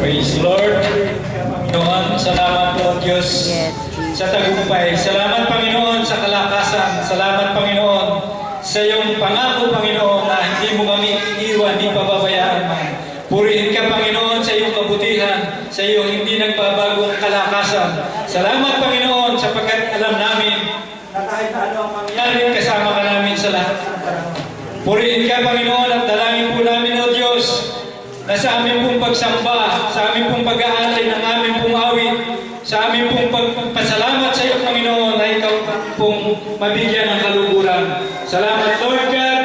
Praise the Lord. Panginoon, salamat po Diyos sa tagumpay. Salamat Panginoon sa kalakasan. Salamat Panginoon sa iyong pangako Panginoon na hindi mo kami iiwan, hindi pababayaan man. Purihin ka Panginoon sa iyong kabutihan, sa iyong hindi nagbabagong kalakasan. Salamat Panginoon sapagkat alam namin na kahit ano ang mangyari, kasama ka namin sa lahat. Purihin ka Panginoon at dalangin po namin o Diyos na sa aming pong pagsamba, sa aming pong pag-aalay ng aming pong awit, sa aming pong pagpasalamat sa iyo, Panginoon, na ikaw pong mabigyan ng kaluguran. Salamat, Lord God,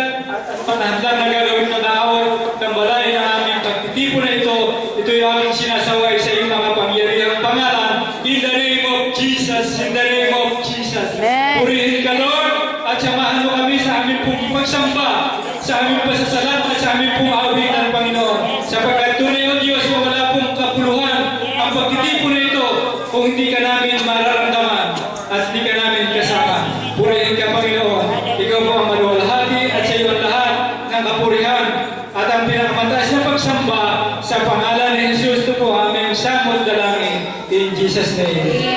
at handang na gagawin na naawat ng balay ng aming pagtitipo na ito. Ito'y aming sinasaway sa iyong mga pangyarihang pangalan. In the name of Jesus, in the name of Jesus. Purihin ka, Lord, at samahan mo kami sa aming pong pagsamba, sa aming pasasalamat, sa aming pong awitan, Panginoon. Sapagkat tunay o Diyos, wala pong kapuluhan ang pagtitipo na ito kung hindi ka namin mararamdaman at hindi ka namin kasama. Purihin ka, Panginoon. Ikaw po ang maluwalhati at sa iyo ang lahat ng kapurihan at ang pinakamataas na pagsamba sa pangalan ni Jesus. Ito po aming samot dalangin. In Jesus' name.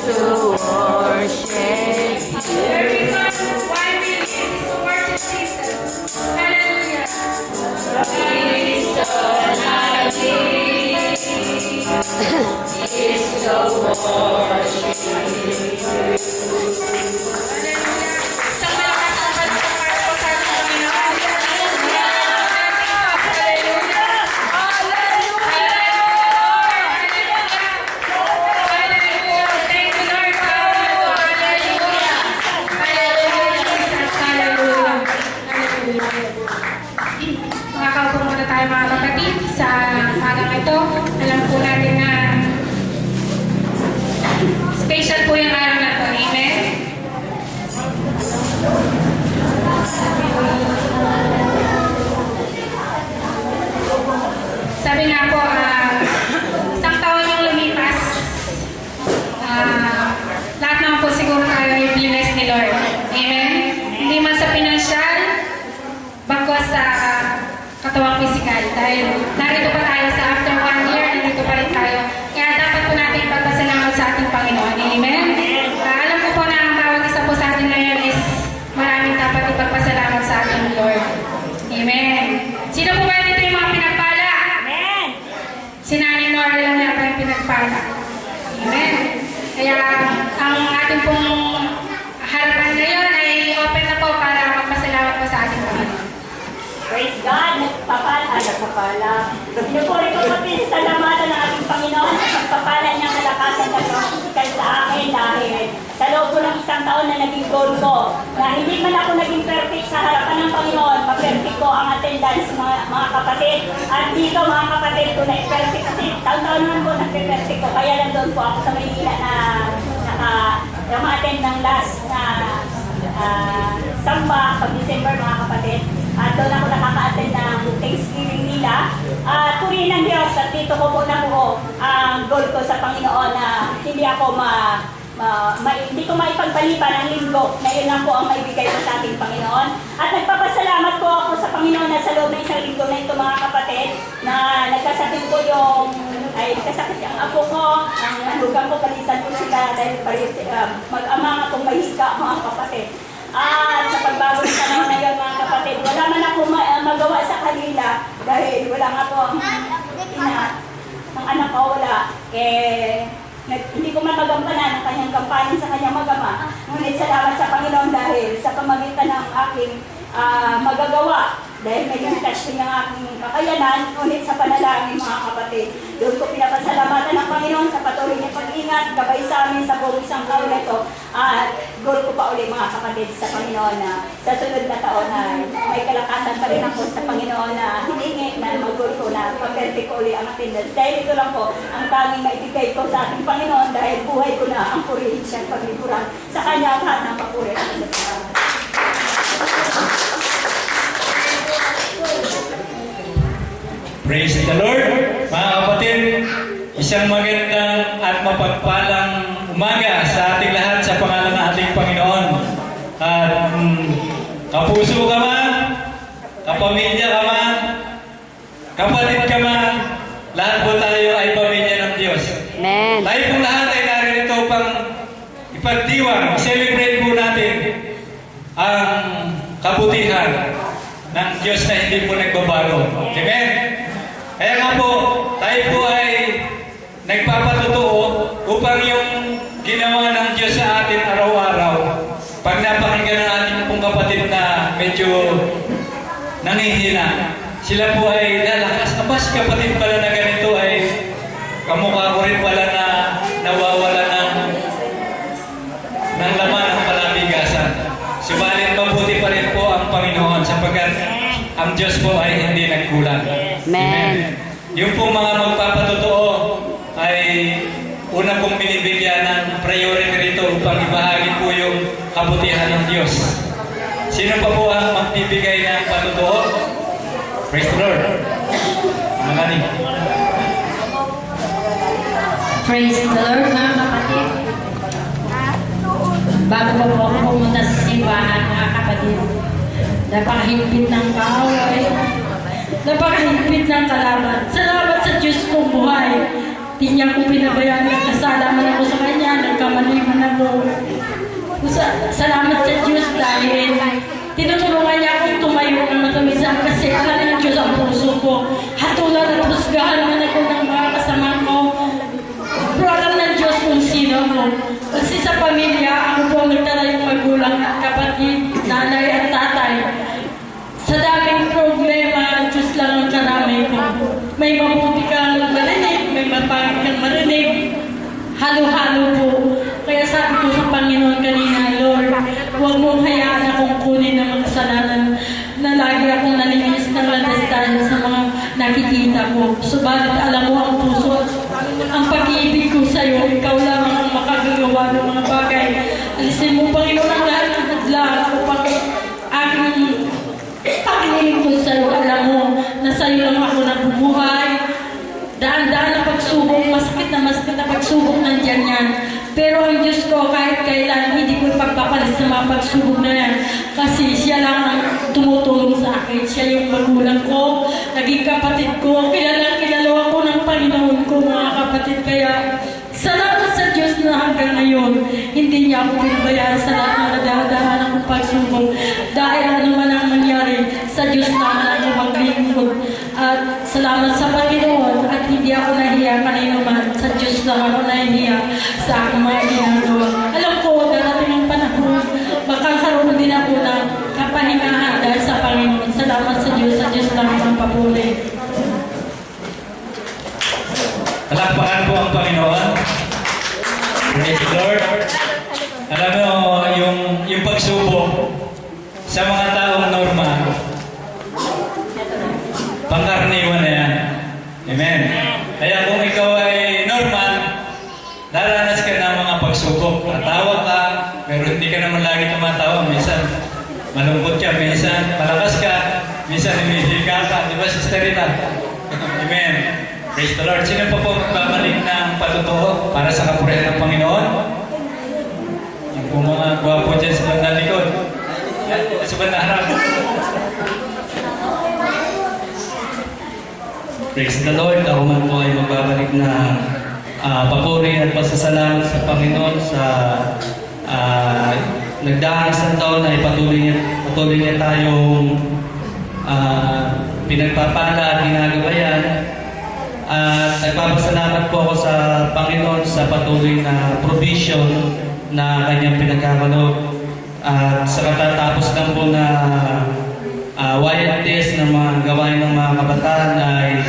to worship The reason why we live is to worship Jesus. Hallelujah. is so happy. Is to worship. Isang malakas ang pagpapala po sa ating Panginoon. Hallelujah. Hallelujah. Thank you, Lord. Hallelujah. Hallelujah, Jesus. Hallelujah. Makakaupo muna tayo mga kapatid sa magang ito. Alam po natin na special po yung araw na ito. Amen? Sabi nga po, isang taon yung lumipas, lahat naman po siguro tayo ay blessed ni Lord. Amen? Hindi man sa pinansyal, bagwas sa katawang pisikal. Dahil narito pa tayo sa after 1 year, narito pa rin tayo. Kaya dapat po natin ipagpasalamat sa ating Panginoon. Amen? Alam ko po na ang bawat isa po sa atin ngayon is maraming dapat ipagpasalamat sa ating Lord. Amen. Sino po ba dito yung mga pinagpala? Amen. Si Nanay Nora lang yata yung pinagpala. Amen. Kaya ang ating pong harapan ngayon ay open na po para magpasalamat po sa ating Panginoon. Praise God, nagpapala. Pinupuri ko po pinasalamatan ng ating Panginoon sa pagpapala niyang kalakasan na physical sa akin dahil sa loob ko ng isang taon na naging goal ko na hindi man ako naging perfect sa harapan ng Panginoon, ma-perfect ko ang attendance mga kapatid. At dito mga kapatid ko na perfect kasi taon-taon naman po nag-perfect ko. Kaya lang doon po ako sa Maynila na ma-attend ng last na samba pag December mga kapatid. At doon ako nakaka-attend ng Thanksgiving nila. At purihin ng Diyos at dito ko po nakuha ang goal ko sa Panginoon na hindi ako hindi ko maipagpaliban ang linggo na yun lang po ang maibigay ko sa ating Panginoon. At nagpapasalamat po ako sa Panginoon na sa loob ng isang linggo na ito mga kapatid na nagkasakit ko nagkasakit ang apo ko, ang manugang ko, palitan ko sila dahil mag-ama akong mahika mga kapatid. At sa pagbago ng panahon na yun mga kapatid, wala man ako magawa sa kanila dahil wala nga po ang ang anak ko wala. Hindi ko man magampanan ang kanyang kampanin sa kanyang magama. Ngunit salamat sa Panginoon dahil sa pamagitan ng aking magagawa. Dahil may limitasyon ng aking kakayanan, ngunit sa panalangin mga kapatid. Doon ko pinapasalamatan ng Panginoon sa patuloy niyang pag-ingat, gabay sa amin sa buong isang taon na ito. At goal ko pa uli mga kapatid sa Panginoon na sa sunod na taon na may kalakasan pa rin ako sa Panginoon na hiningi na mag-goal ko na pag-perfect ko uli ang attendance. Dahil ito lang po ang tanging maibigay ko sa ating Panginoon dahil buhay ko na ang purihin siyang pagliburan. Sa Kanya ang lahat ng papuri. Praise the Lord. Mga kapatid, isang magandang at mapagpalang umaga sa ating lahat sa pangalan ng ating Panginoon. At kapuso ka man, kapamilya ka man, kapatid ka man, lahat po tayo ay pamilya ng Diyos. Amen. Tayo po lahat ay narito pang ipagdiwang, celebrate po natin ang kabutihan ng Diyos na hindi po nagbabago. Amen? Kaya nga po, tayo po ay nagpapatotoo upang yung ginawa ng Diyos sa atin araw-araw, pag napakinggan ng ating pong kapatid na medyo nangihina, sila po ay lalakas. Aba, si kapatid pala na ganito ay kamukha ko rin pala na nawawala ng laman ng palamigasan. Subalit mabuti pa rin po ang Panginoon sapagkat ang Diyos po ay hindi nagkulang. Amen. Yung pong mga magpapatotoo ay una pong binibigyan ng priority rito upang ibahagi po yung kabutihan ng Diyos. Sino pa po ang magbibigay ng patotoo? Praise the Lord. Mangaling. Praise the Lord mga kapatid. Bago pa po ako pumunta sa simbahan mga kapatid, napakahigpit ng kaaway, napakahigpit ng kalaban. Salamat sa Diyos kong buhay. Di niya ko pinabayaan, nagkasala man ako sa Kanya, nagkamali salamat sa Diyos dahil tinutulungan niya akong tumayo ng matawisan kasi alam ng Diyos ang puso ko. Hatulan at husgahan man ako ng mga kasama ko. Pero alam ng Diyos kung sino ako. Kasi sa pamilya, ako po ang nagtala yung magulang at kapatid, nanay at tatay. Sa daming problema, Diyos lang ang karamay ko. May mabuti kang marinig, may mapangit kang marinig. Halo-halo po. Kaya sabi ko sa Panginoon kanina, Lord, huwag mong hayaan akong kunin ng mga kasalanan na lagi akong nalinis ng landas dahil sa mga nakikita ko. Subalit alam mo ang puso at ang pag-ibig ko sa iyo, ikaw lang ang makagagawa ng mga bagay. Alisin mo, Panginoon, ang lahat ng hadlang upang aking pag-ibig ko sa iyo. Alam mo na sa iyo lang ako nabubuhay. Daan-daan na pagsubok, masakit na pagsubok nandiyan yan. Pero ang Diyos ko kahit kailan hindi ko ipagpapalit sa mga pagsubok na yan. Kasi siya lang ang tumutulong sa akin. Siya yung magulang ko, naging kapatid ko. Kilala ko ng Panginoon ko mga kapatid. Kaya salamat sa Diyos na hanggang ngayon hindi niya ako pinabayaan sa lahat ng nadadaanan ng pagsubok. Dahil ano man ang mangyari, sa Diyos naman ako maglingkod. At salamat sa Panginoon at hindi ako nahiya kanino man. Sa Diyos lang ako nahiya sa aking mga ginagawa. Alam ko, darating ang panahon, makakaroon din ako ng kapahingahan dahil sa Panginoon. Salamat sa Diyos lang ang papuli. Palakpakan po ang Panginoon. Praise the Lord. Alam mo, yung pagsubok sa mga taong normal, pangkaraniwan na yan. Amen. Kaya kung ikaw ay normal, daranas ka ng mga pagsubok. Tatawa ka, pero hindi ka naman lagi tumatawa. Minsan, malungkot ka. Minsan, malakas ka. Minsan, humihika ka. Di ba, Sister Rita? Amen. Praise the Lord. Sino pa po magbabalik ng patutuo para sa kapurihan ng Panginoon? Yung po mga gwapo dyan sa bandang likod. Sa bandang harap. Praise the Lord. Ako man po ay magbabalik na papuri at pasasalamat sa Panginoon sa nagdaang isang taon na patuloy niya tayong pinagpapala at ginagabayan. At nagpapasalamat po ako sa Panginoon sa patuloy na provision na kanyang pinagkakaloob. At sa katatapos lang po na YLTS ng mga gawain ng mga kabataan ay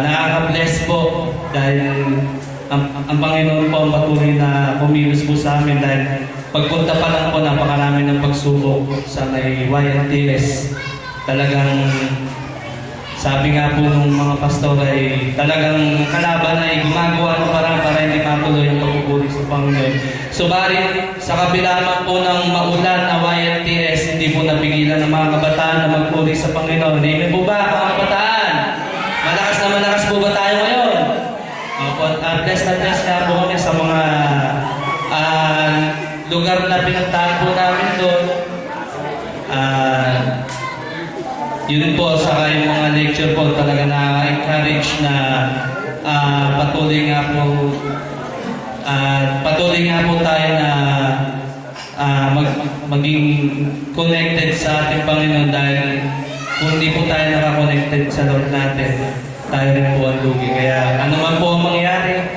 nakaka-bless po dahil ang Panginoon po ang patuloy na kumilos po sa amin dahil pagpunta pa lang po napakarami ng pagsubok sa may YLTS. Talagang sabi nga po ng mga pastor ay talagang kalaban ay gumagawa ng parang para hindi matuloy ang pagpupuri sa Panginoon. Subalit, sa kabila man po ng maulan na YLTS, hindi po napigilan ng mga kabataan na magpuri sa Panginoon. Amen po ba, mga kabataan? Malakas po ba tayo ngayon? Bless na bless nga po kami sa mga lugar na pinagtaan po namin doon. Yun po, saka yung mga lecture po talaga na-encourage na patuloy nga po tayo na maging connected sa ating Panginoon dahil kung hindi po tayo nakakonected sa Lord natin, tayo rin po ang lugi. Kaya ano man po ang mangyari,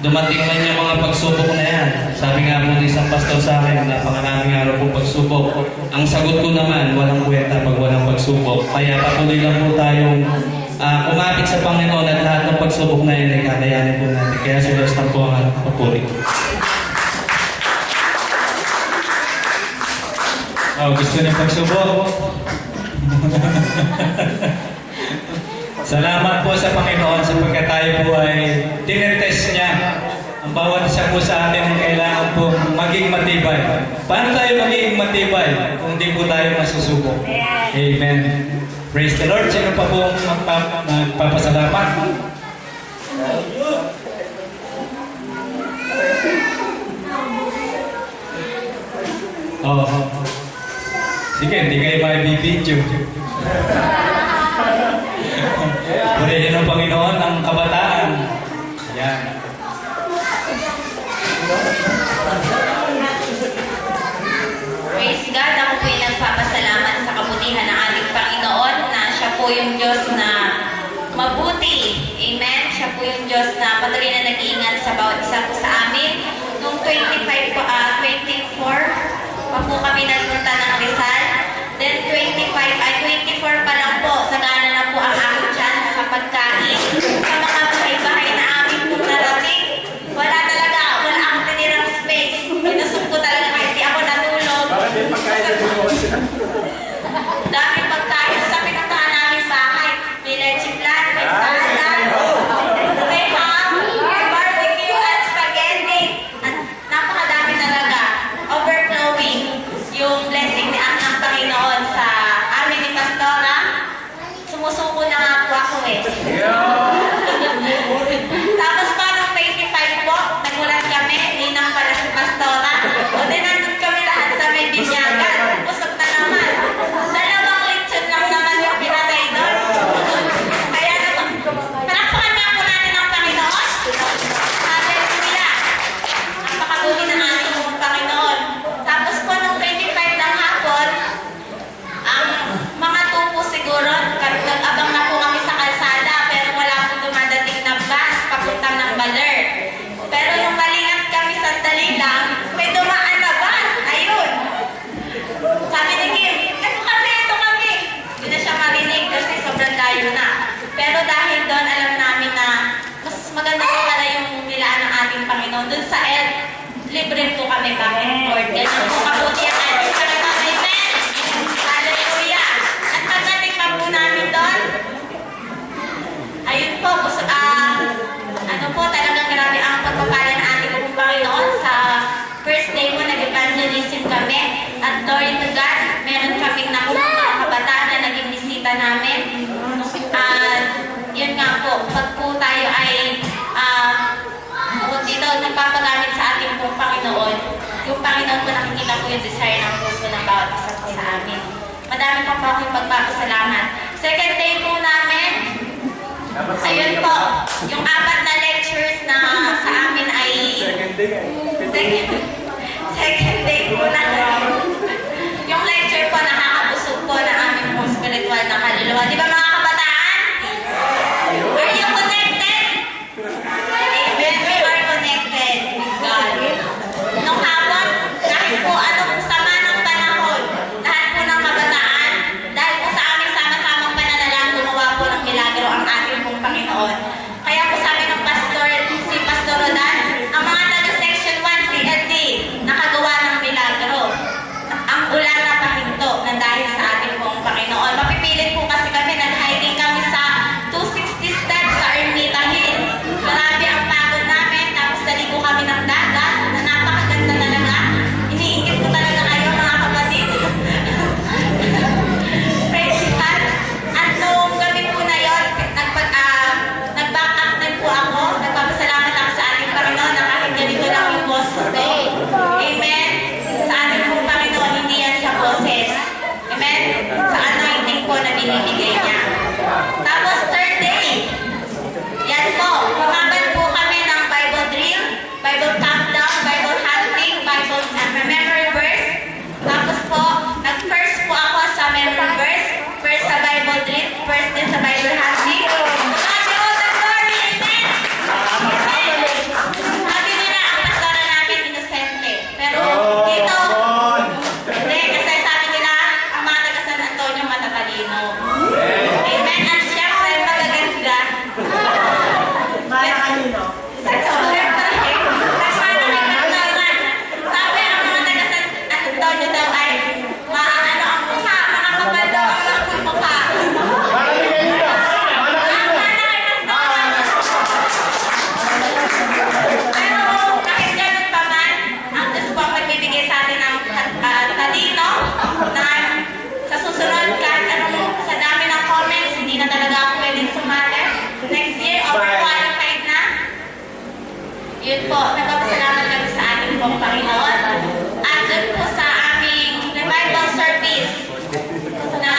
dumating man yung mga pagsubok na yan. Sabi nga po ng isang pastor sa akin, napakaraming araw po pagsubok. Ang sagot ko naman, walang kwenta pag walang pagsubok. Kaya patuloy lang po tayong kumapit sa Panginoon at lahat ng pagsubok na yun ay kakayanin po natin. Kaya sulastan po ang ating papuri. Gusto niyo pagsubok? Salamat po sa Panginoon sapagkat tayo po ay tinetest niya. Ang bawat isa po sa atin ay kailangan po maging matibay. Paano tayo magiging matibay kung di po tayo masusubok? Amen. Praise the Lord. Sino pa po magpapasalamat? Sige, hindi kayo maibibidyo. Purihin ng Panginoon ang kabataan. Yan. kabutihan ng ating Panginoon na siya po yung Diyos na mabuti. Amen? Siya po yung Diyos na patuloy na nag-iingat sa bawat isa po sa amin. Noong 24 pa po kami nagpunta ng Rizal. Then 24 pa lang po, sagana na po ang aking chance sa pagkain. Sa mga bahay-bahay na amin po narating, wala akong tinirang space. Inusok ko talaga kahit di ako natulog. Dami pagkain sa pinuntahan namin bahay. May leche plan, may salad, may ham, may barbecue at spaghetti. At napakadami talaga. Overflowing yung blessing ni ang Panginoon sa amin ni Pastora. Sumusuko na nga po ako eh. Tapos pa nung 25 po, nagulat kami, ninang pala si Pastora. O din nandun kami lahat sa may binyagan. Usok na naman. Dalawang lechon lang naman yung pinatay doon. Kaya naman, palakpakan nga po natin ang Panginoon. Hallelujah. Napakabuti ng ating Panginoon. Tapos po nung 25 ng hapon, ang mga tupo siguro, nag-abang na po kami sa kalsada, pero wala po dumadating na bus papuntang ng Baler. Pero yung malingat kami sandali lang, may dumaan na bus. Ayun. Sabi ni Kim, ito kami. Hindi na siya marinig kasi sobrang layo na. Pero dahil doon, alam namin na mas maganda po pala yung nilaan ng ating Panginoon. Doon sa El, libre po kami back and forth. Ganyan po kabuti ang ating Panginoon. Amen. Hallelujah. At pagdating pa po namin doon, ayun po, ano po, talagang grabe ang pagpapala ng ating Panginoon. Sa first day po, nag-evangelism kami. At glory to God, meron kaming nakuha mga kabataan na naging bisita namin. At yun nga po, pag po tayo ay dito nagpapagamit sa ating pong Panginoon, yung Panginoon po nakikita po yung desire ng puso ng bawat isa po sa amin. Madami pa po akong pagpapasalamat. Second day po namin, ayun po, yung 4 na lectures na sa amin ay second day po na yung lecture po nakakabusog po ng aming pong spiritual na kaluluwa. Di ba mga kabataan? Are you connected? Amen. We are connected with God. Nung hapon, dahil po anong sama ng panahon, lahat po ng kabataan, dahil po sa aming sama-samang pananalang gumawa po ng milagro ang ating pong Panginoon. Kaya po sabi ng pastor, si Pastor Rodan, ang mga taga-section 1 CLD, nakagawa ng milagro. Ang ulan na pahinto na dahil sa ating pong Panginoon. Mapipilit po kasi kami, nag-hiking kami sa 260 steps sa Ermita Hill. Grabe ang pagod namin, tapos naligo kami ng dagat, na napakaganda talaga. Iniingit ko talaga kayo mga kapatid. Praise God. At noong gabi po na yun, nag-back up din po ako. Nagpapasalamat ako sa ating Panginoon na kahit ganito lang yung boss day. Amen. Sa ating pong Panginoon, hindi yan sa boses. Amen. Sa anointing po na binibigay niya. Tapos third day, yan po, kumabal po kami ng Bible drill, Bible countdown, Bible hunting, Bible memory verse. Tapos po, nag-first po ako sa memory verse, first sa Bible drill, first din sa Bible hunting. Sabi ko, the glory, amen! Sabi nila, ang pastora namin, inosente. Pero dito, hindi, kasi sabi nila, ang mga taga San Antonio matatalino. Amen. At syempre, magaganda. Malakanino. Syempre, sabi ang mga taga San Antonio daw ay maano ang mukha, makakapal daw ang mukha. Pero kahit ganun pa man, ang Diyos po ang magbibigay sa atin ng talino na sa susunod kahit anong sa dami ng comments, hindi na talaga ako pwedeng sumali. Next year, overqualified na. Yun po, nagpapasalamat kami sa ating pong Panginoon. At dun po sa aming revival service na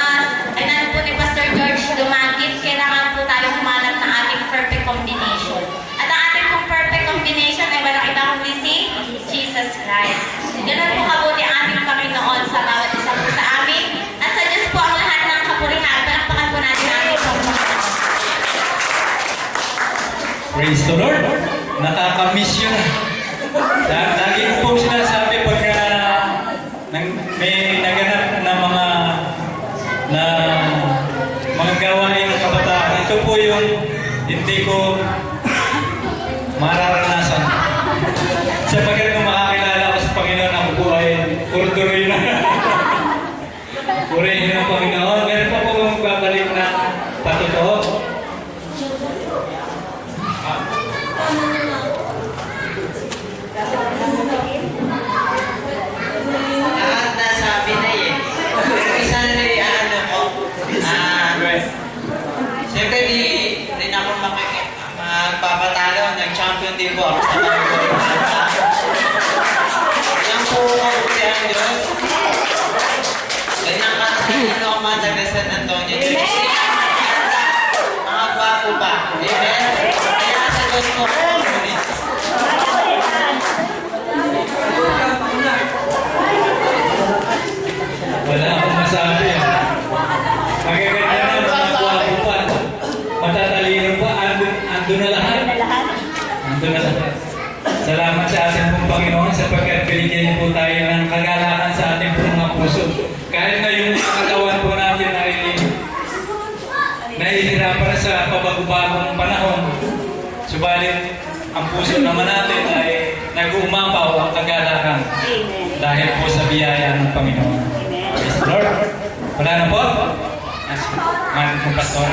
ano po ni Pastor George Dumagit, kailangan po tayo humanap ng ating perfect combination. At ang ating pong perfect combination ay walang iba kundi si Jesus Christ. Ganun po kabuti ang ating Panginoon sa bawat isa po sa amin. At sa Diyos po ang Praise the Lord. Nakaka-miss yun. Lagi ko pong sinasabi pagka may naganap na mga gawain ng kabataan. Ito po yung hindi ko mararanasan. Sapagkat kung makakilala ko sa Panginoon, ako po ay kurdurin na. Purihin ng Panginoon. Meron pa po magbabalik na patotoo. Lahat nasabi na eh. Pero isa na rin, ano ko, siyempre di na ako magpapatalo. Nag-champion din po ako sa volleyball. Yan po mabuti ang Diyos. Ganyan ka sa inyo ang mga taga San Antonio. Mga gwapo pa. Amen? Kaya sa Diyos mo po. Wala akong masabi. Magaganda na mga gwapo pa. Matatalino pa. Ando na lahat. Ando na lahat. Salamat sa ating pong Panginoon sapagkat binigyan niyo po tayo ng kagalakan sa ating pong mga puso. Kahit na yung mga katawan po natin ay nahihirapan sa pabago-bagong panahon. Subalit, ang puso naman natin ay nag-uumapaw ang kagalakan dahil po sa biyaya ng Panginoon. Praise the Lord. Wala na po? Mahal kong pastor.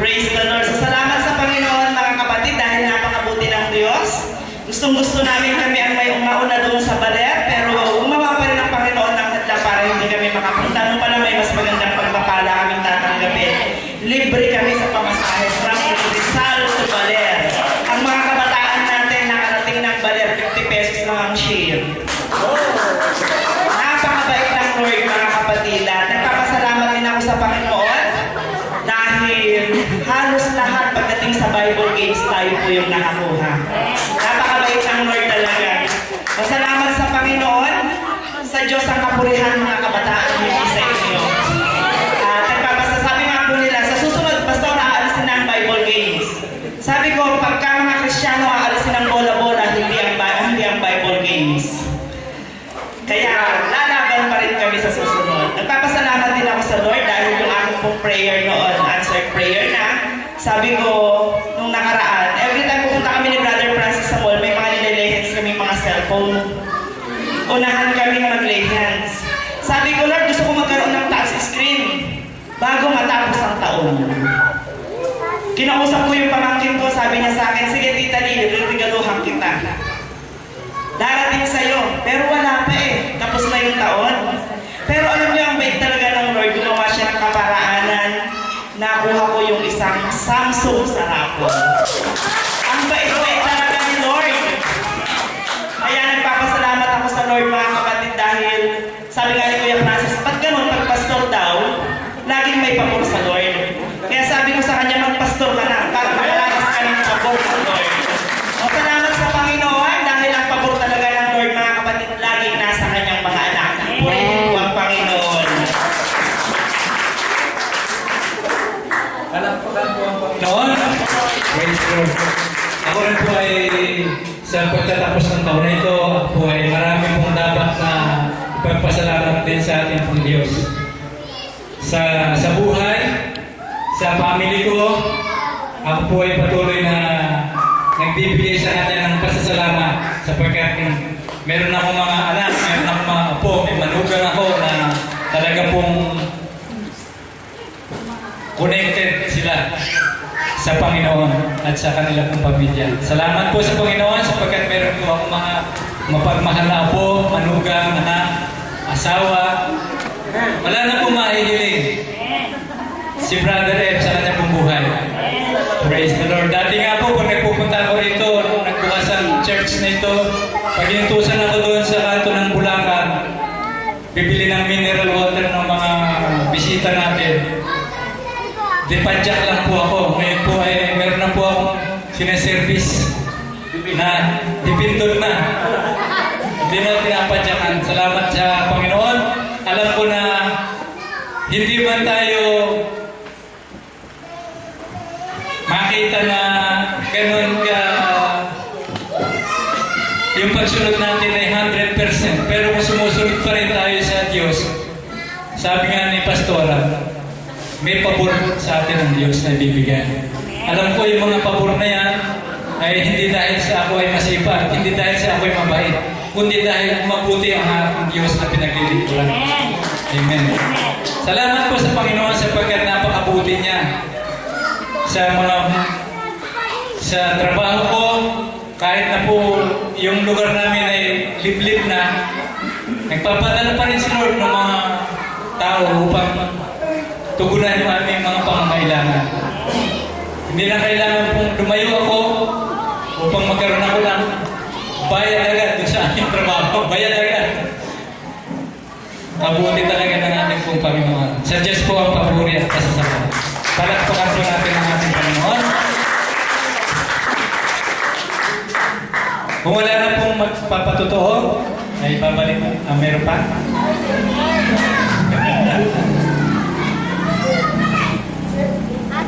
Praise the Lord. So, salamat sa Panginoon mga kapatid dahil napakabuti ng Diyos. Gustong-gusto namin kami ang may umauna doon sa baler, pero umawa pa rin ang Panginoon ng hadla para hindi kami makapunta. Nung pala may mas magandang pagpapala kaming tatanggapin. Libre kami sa pamasahe from Rizal to Baler. Ang mga kabataan natin nakarating ng Baler, 50 pesos lang ang share. Napakabait ng Lord mga kapatid. Nagpapasalamat din ako sa Panginoon dahil halos lahat pagdating sa Bible games tayo po yung nakakuha. Napakabait ng Lord talaga. Masalamat sa Panginoon, sa Diyos ang kapurihan mga kabataan hindi sa inyo. At nagpapasasabi nga po nila, sa susunod, pastor, aalisin na ang Bible games. Sabi ko, pagka mga Kristiyano aalisin ang bola-bola, hindi ang Bible games. Kaya lalaban pa rin kami sa susunod. Nagpapasalamat din ako sa Lord dahil yung aking pong prayer noon, answered prayer na. Sabi ko, nung nakaraan, every time pupunta kami ni Brother Francis sa mall, may mga nililay hands kami mga cellphone. Unahan kami mag-lay hands. Sabi ko, Lord, gusto ko magkaroon ng touch screen bago matapos ang taon. Kinausap ko yung pamangkin ko, sabi niya sa akin, sige tita Lili, regaluhan kita. Darating sa'yo, pero wala pa eh. Tapos na yung taon. Pero alam niyo, ang bait talaga ng Lord, gumawa siya ng kaparaanan. Nakuha ko yung isang Samsung sa hapon. Ang bait-bait talaga ni Lord. Kaya nagpapasalamat ako sa Lord mga kapatid dahil sabi nga ni Kuya Francis, pag ganun, pag pastor daw, laging may pabor sa Lord. Kaya sabi ko sa kanya, magpastor ka na para makalakas ka ng pabor sa Lord. O salamat sa Panginoon dahil ang pabor talaga ng Lord mga kapatid laging nasa kanyang mga anak. Purihin po ang Panginoon. Alam po ang Panginoon. Praise the Lord. Ako rin po ay sa pagtatapos ng taon na ito, ako po ay marami pong dapat na ipagpasalamat din sa ating pong Diyos. Sa buhay, sa family ko, ako po ay patuloy na nagbibigay sa kanya ng pasasalamat sapagkat meron akong mga anak, meron akong mga apo, may manugang ako na talaga pong connected sila sa Panginoon at sa kanila pong pamilya. Salamat po sa Panginoon sapagkat meron po akong mga mapagmahal na apo, manugang, anak, asawa. Wala na pong mahihiling. Si Brother Ed sa kanya pong buhay. Praise the Lord. Dati nga po, pag nagpupunta ako rito, nung nagbukas ang church na ito, pag inutusan ako doon sa kanto ng Bulacan, bibili ng mineral water ng mga bisita natin. Dipadyak lang po ako. Ngayon po ay meron na po akong sineservice na dipindol na. Hindi na pinapadyakan. Salamat sa Panginoon. Alam hindi man tayo makita na ganun ka yung pagsunod natin ay 100%, pero kung sumusunod pa rin tayo sa Diyos, sabi nga ni Pastora, may pabor sa atin ng Diyos na ibibigay. Alam ko yung mga pabor na yan ay hindi dahil sa ako ay masipag, hindi dahil sa ako ay mabait, kundi dahil mabuti ang ating Diyos na pinaglilingkuran. Amen. Salamat po sa Panginoon sapagkat napakabuti niya sa trabaho ko, kahit na po yung lugar namin ay liblib na, nagpapadala pa rin si Lord ng mga tao upang tugunan yung aming mga pangangailangan. Hindi na kailangan pong lumayo ako upang magkaroon ako ng bayad agad dun sa aking trabaho. Bayad agad. Mabuti talaga ng ating pong Panginoon. Sa Diyos po ang papuri at pasasalamat. Palakpakan po natin ang ating Panginoon. Kung wala na pong magpapatotoo, ay babalik mo. Meron pa?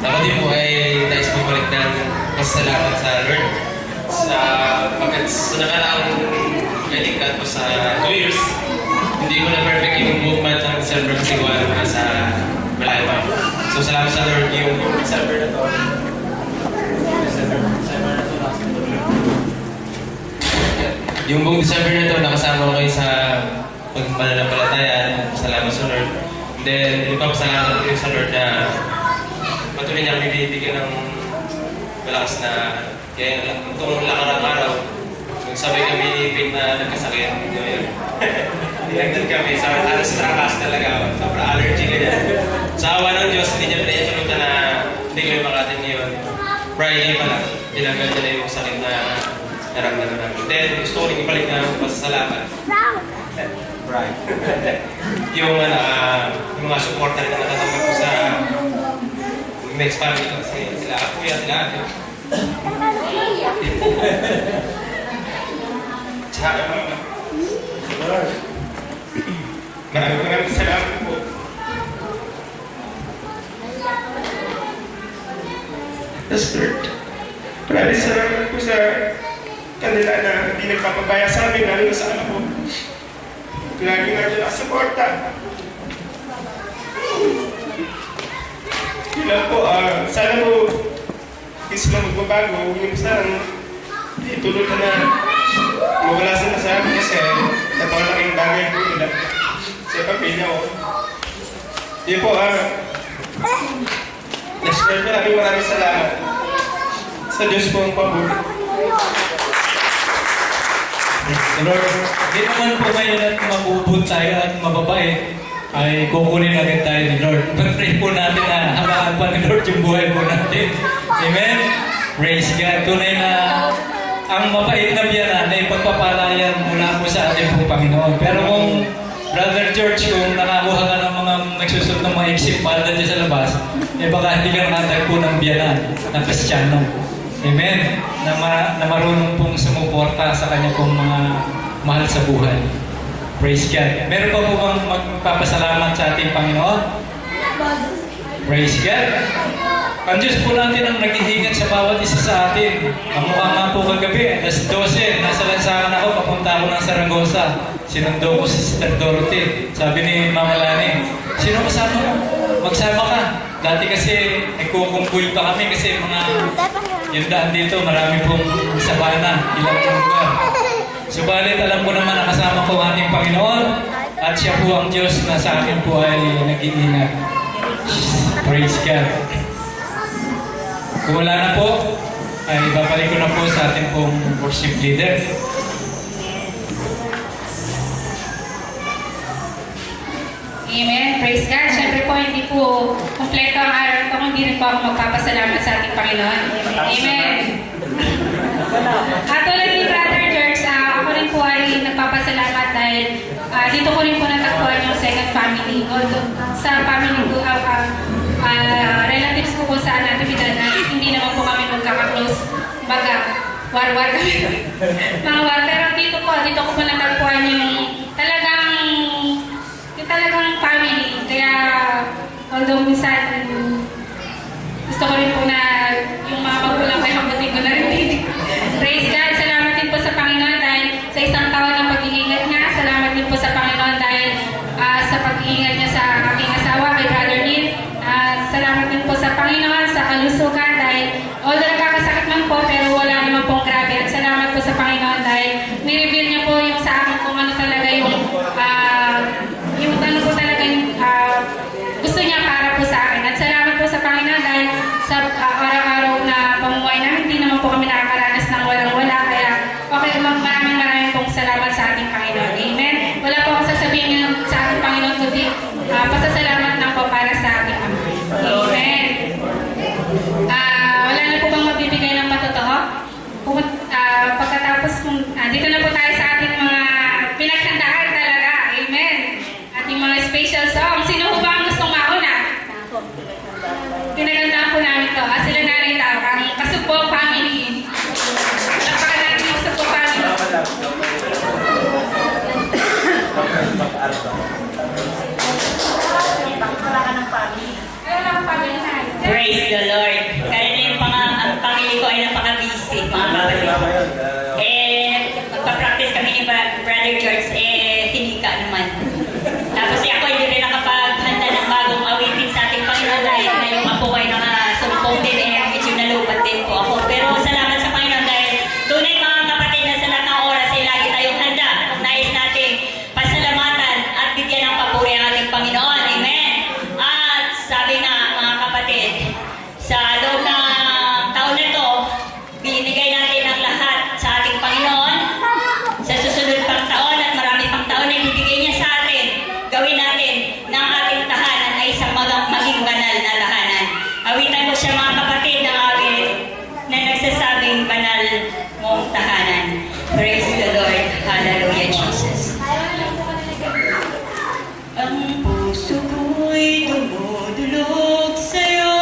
Ako din po ay nais bumalik ng pasalamat sa Lord sa pagkat sa nakaraang wedding cut ko sa 2 years, hindi ko na perfect yung movement ng December kasi gawa naman sa malayo pa. So salamat sa Lord yung December na to. Yung buong December na to, nakasama ko kayo sa pagmananampalataya. Salamat sa Lord. And then, yung papasalamat ko sa Lord na patuloy niya binibigyan ng malakas na kaya itong nakarang araw nung sabay kami ni Pete na nagkasakit dinagdag kami sa halos trakas talaga sobrang allergy ganyan sa awa ng Diyos hindi niya pinayatulutan na hindi kami makatin ngayon Friday pa lang tinanggal niya na yung sakit na naramdaman namin then gusto ko rin ibalik na pasasalamat right yung mga supporter na natatanggap ko sa next family ko kasi sila kuya, sila ate. Tsaka maraming salamat po. Lord, maraming salamat po sa kanila na hindi nagpapabaya sa amin, lalo na sa anak ko. Lagi na dyan ang suporta. Yun po, sana po hindi sila magbabago. Yung sana ituloy na mawala sila sa amin kasi napakalaking bagay po nila sa pamilya ko. Yun po, next year maraming salamat sa Diyos po ang pabor. Lord, di naman po ngayon at mabubot tayo at mababait ay kukunin agad tayo ni Lord. Pag-pray po natin na habaan pa ni Lord yung buhay po natin. Amen? Praise God. Tunay na ang mabait na biyanan ay pagpapalayan mula po sa ating pong Panginoon. Pero kung Brother George, kung nakakuha ka ng mga nagsusot ng mga exit palda dyan sa labas, eh baka hindi ka nakatagpo ng biyanan ng Kristiyano. Amen? Na marunong pong sumuporta sa kanya pong mga mahal sa buhay. Praise God. Meron pa po bang magpapasalamat sa ating Panginoon? Praise God. Ang Diyos po natin ang nag-iingat sa bawat isa sa atin. Kamukha nga po kagabi, alas 12, nasa lansangan ako, papunta ako ng Saragosa. Sinundo ko si Sister Dorothy. Sabi ni Mama Lani, sino kasama mo? Magsama ka. Dati kasi nagkukumpul pa kami kasi yung daan dito, marami pong sabana, ilang lugar. Subalit alam ko naman nakasama ko ang ating Panginoon at siya po ang Diyos na sa akin po ay nag-iingat. Praise God. Kung wala na po, ay babalik ko na po sa ating pong worship leader. Amen. Praise God. Siyempre po, hindi po kompleto ang araw ito kung hindi rin po ako magpapasalamat sa ating Panginoon. Amen. At tulad ni Brother George, ako rin po ay nagpapasalamat dahil dito ko rin po natakbuhan yung second family. Although sa family ko, relatives ko po sa Natividad na hindi naman po kami magkaka-close. Baga, war-war kami. Mga war. Pero dito ko po natakbuhan yung talagang family. Kaya although minsan, gusto ko rin po na yung mga magulang ko ay mabuting ko na rin. Praise God, salamat din po sa Panginoon dahil sa isang taon ng pag-iingat niya. Salamat din po sa Panginoon dahil sa pag-iingat niya sa aking asawa, kay Brother Neil. Salamat din po sa Panginoon sa kalusugan dahil although nagkakasakit man po pero wala naman pong grabe. At salamat po sa Panginoon dahil nireveal niya po yung sa akin kung ano talaga yung ano po talaga yung gusto niya para po sa akin. At salamat po sa Panginoon dahil sa araw-araw na pamuhay namin, hindi naman po kami nakakaranas ng walang-wala. Kaya okay, maraming pong salamat sa ating Panginoon. Amen. Wala po akong sasabihin sa ating Panginoon kundi pasasalamat lang po para sa ating Panginoon. Amen. Wala na po bang magbibigay ng patotoo? Pagkatapos dito na po tayo sa ating mga pinaghandaan talaga. Amen. Ating mga special song. Sino po ba ang gustong mauna? Pinagandaan po namin to. Sila narito, ang Kasugbo Family. Napaka natin yung Kasugbo Family. Praise the Lord. Kaya na yung ang pamilya ko ay napaka-busy, mga kapatid. Magpa-practice kami ni Brother George, tinika naman. Tapos ako hindi rin nakapaghanda ng bagong awitin sa ating Panginoon dahil ngayong ako ay nakasumpong din, medyo nalubat din po ako. Pero salamat sa Panginoon dahil tunay mga kapatid na sa lahat ng oras ay lagi tayong handa kung nais natin pasalamatan at bigyan ng papuri ang ating Panginoon. Amen. At sabi nga mga kapatid, sa loob ng taon na ito, binigay natin ang lahat sa ating Panginoon. Sa susunod pang taon at marami pang taon na ibibigay niya sa atin, gawin natin na ang ating tahanan ay isang maging banal na tahanan. Awitan ko siya mga kapatid ng awit na nagsasabing banal mong tahanan. Praise the Lord. Hallelujah, Jesus. Ang puso ko'y dumudulog sa'yo,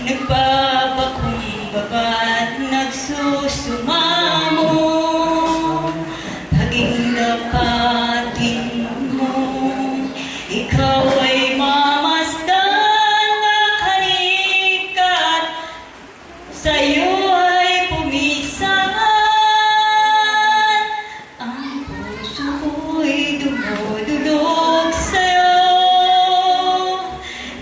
nagpapakumbaba't nagsusumamo, paging dapatin mo, ikaw ay mamasdan na kanikat, sa'yo ay pumisan. Ang puso ko'y dumudulog sa'yo,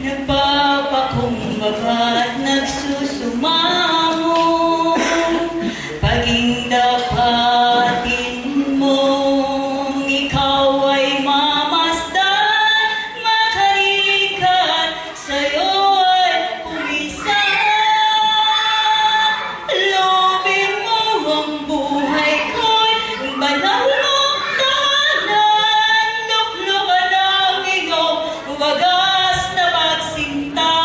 nagpapakumbaba't nagsusumamo, paging dapatin mo, ikaw ay mamasdan, makalikat, sa'yo ay pumisan. Loobin mo ang buhay ko'y banal mong tahanan, luklukan ang iyong wagas na pagsinta,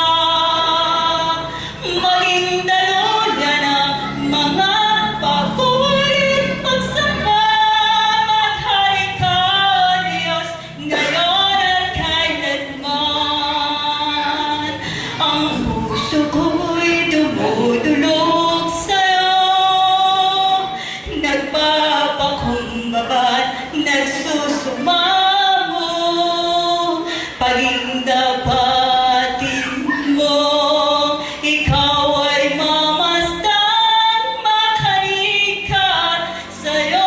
maging daluyan ang mga papulit pagsama, maghari ka, Diyos, ngayon at kailanman. Ang puso ko'y dumudulog sa'yo, nagpapakumbaba't nagsusumamo, paging dapatin mo, ikaw ay mamasdan, makalikat, sa'yo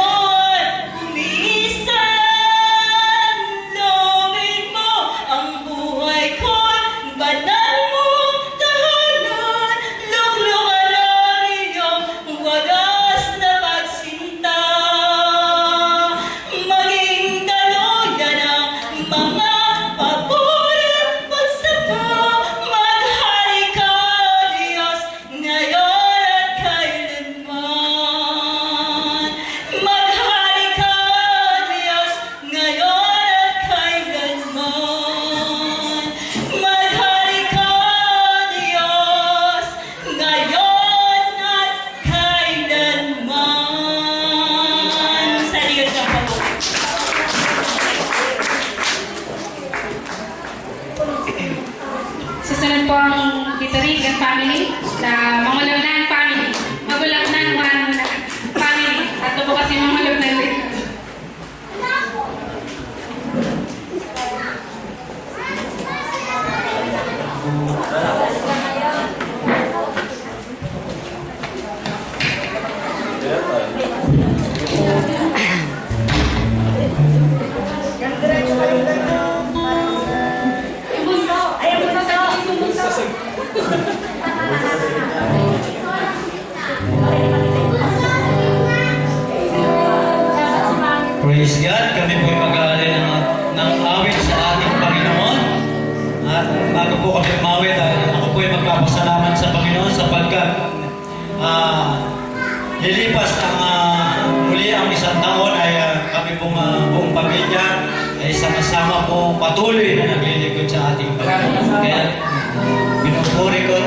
ay pumisan. Loobin mo ang buhay ko'y banal mong tahanan, luklukan ang iyong wagas na pagsinta, maging daluyan ang mga papulit pagsama, maghari ka, Diyos, ngayon at kailanman. Maghari ka, Diyos, ngayon at kailanman. Maghari ka, Diyos, ngayon at kailanman. Sa Diyos ang papuri. Susunod po ang Biturigan family na Mangulagnan family. Magulagnan family. At ito po kasi Mangulagnan rin. bago po kami umawit, ako po ay magpapasalamat sa Panginoon sapagkat lilipas ang muli ang isang taon ay kami pong buong pamilya ay sama-sama po patuloy na naglilingkod sa ating Panginoon. Kaya pinupuri ko